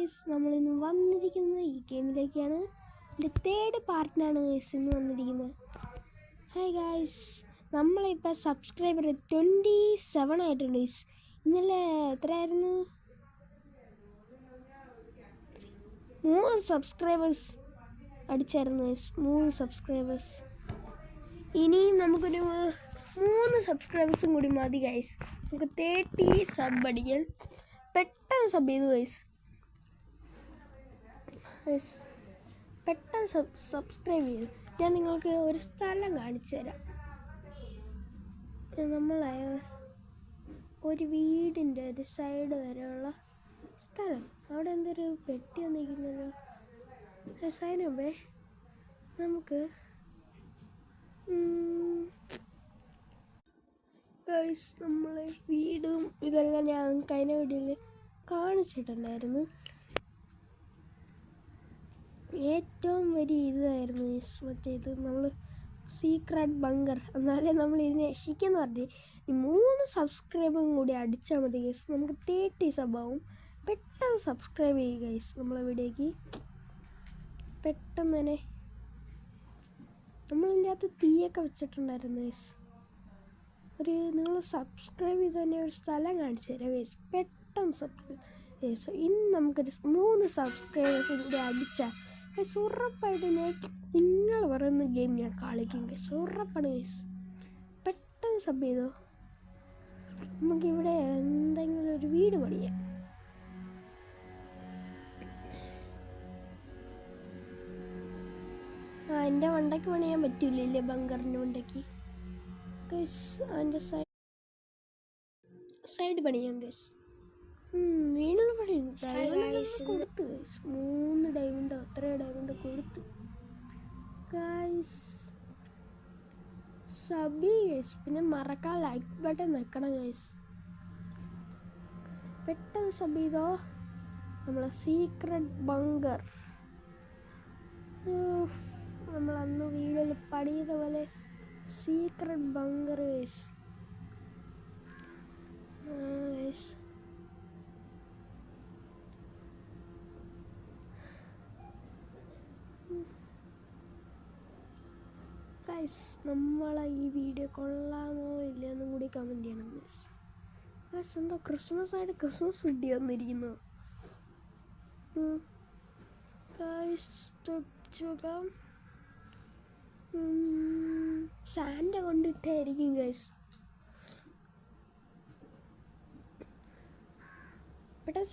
Guys, നമ്മളിന്ന് വന്നിരിക്കുന്നത് ഈ ഗെയിമിലേക്കാണ്. എൻ്റെ തേർഡ് പാർട്ടിനാണ് ഗൈസ് ഇന്ന് വന്നിരിക്കുന്നത്. ഹായ് ഗൈസ്, നമ്മളിപ്പോൾ സബ്സ്ക്രൈബർ 27 ആയിട്ടുണ്ട് ഗൈസ്. ഇന്നലെ എത്രയായിരുന്നു? 3 സബ്സ്ക്രൈബേഴ്സ് അടിച്ചായിരുന്നു ഗൈസ്. 3 സബ്സ്ക്രൈബേഴ്സ്. ഇനിയും നമുക്കൊരു 3 സബ്സ്ക്രൈബേഴ്സും കൂടി മതി ഗൈസ്. നമുക്ക് 30 സബ് അടിക്കാൻ. പെട്ടെന്ന് സബ് ചെയ്തു ഗൈസ്. പെട്ടെന്ന് സബ്സ്ക്രൈബ് ചെയ്തു. ഞാൻ നിങ്ങൾക്ക് ഒരു സ്ഥലം കാണിച്ചു തരാം. നമ്മളെ ഒരു വീടിൻ്റെ ഒരു സൈഡ് വരെയുള്ള സ്ഥലം. അവിടെ എന്തൊരു പെട്ടി വന്നിരിക്കുന്നല്ലോ. സൈനബേ നമുക്ക് ഗൈസ്, നമ്മളെ വീടും ഇതെല്ലാം ഞാൻ കഴിഞ്ഞ വീഡിയോയിൽ കാണിച്ചിട്ടുണ്ടായിരുന്നു. ഏറ്റവും വലിയ ഇതായിരുന്നു മറ്റേത്, നമ്മൾ സീക്രട്ട് ബങ്കർ. എന്നാലേ നമ്മൾ ഇതിനെ രക്ഷിക്കുമെന്ന് പറഞ്ഞ് 3 സബ്സ്ക്രൈബും കൂടി അടിച്ചാൽ മതി ഗൈസ്. നമുക്ക് 30 സബാവും. പെട്ടെന്ന് സബ്സ്ക്രൈബ് ചെയ്യുക ഗൈസ് നമ്മളെ വീഡിയോയ്ക്ക്. പെട്ടെന്ന് തന്നെ നമ്മളിതിൻ്റെ അകത്ത് തീയൊക്കെ വെച്ചിട്ടുണ്ടായിരുന്നു ഗൈസ്. നിങ്ങൾ സബ്സ്ക്രൈബ് ചെയ്ത് തന്നെ ഒരു സ്ഥലം കാണിച്ചു തരാം ഗൈസ്. പെട്ടെന്ന് സബ്സ്ക്രൈബ് ഗൈസ്. ഇനി നമുക്കൊരു 3 സബ്സ്ക്രൈബേഴ്സ് കൂടി അടിച്ചാൽ ഗൈസ് ഉറപ്പായിട്ട് നിങ്ങൾ പറയുന്ന ഗെയിം ഞാൻ കളിക്കും ഗൈസ്. ഉറപ്പാണ് ഗൈസ്. പെട്ടെന്ന് സബ് ചെയ്തോ. നമുക്കിവിടെ എന്തെങ്കിലും ഒരു വീട് പണിയാം. എൻ്റെ വണ്ടയ്ക്ക് പണിയാൻ പറ്റൂലേ ബങ്കറിൻ്റെ വണ്ടയ്ക്ക് ഗൈസ്. അതിൻ്റെ സൈഡ് പണിയാം ഗൈസ്. വീണ്ടും പണിയും. കൊടുത്തു ഗൈസ്. 3 ഡയമണ്ട്, അത്ര ഡയമണ്ട് കൊടുത്തു ഗൈസ്. Sub guys. പിന്നെ മറക്കാൻ ലൈക്ക് ബട്ടൺ വെക്കണം ഗൈസ്. പെട്ടെന്ന് സബ് ചെയ്തോ. നമ്മളെ സീക്രട്ട് ബങ്കർ നമ്മളന്ന് വീഡിയോയിൽ പണിയത പോലെ സീക്രട്ട് ബങ്കർ ഗൈസ്. ഗൈസ്, നമ്മളെ ഈ വീഡിയോ കൊള്ളാമോ ഇല്ലയെന്നും കൂടി കമൻറ്റ് ചെയ്യണം ഗൈസ്. ഗൈസ്, എന്തോ ക്രിസ്മസ് ആയിട്ട് ക്രിസ്മസ് വീഡിയോ വന്നിരിക്കുന്നു ഗൈസ്. തൊട്ടുകം സാൻഡ കൊണ്ടിട്ടായിരിക്കും ഗൈസ്. പെട്ടെന്ന്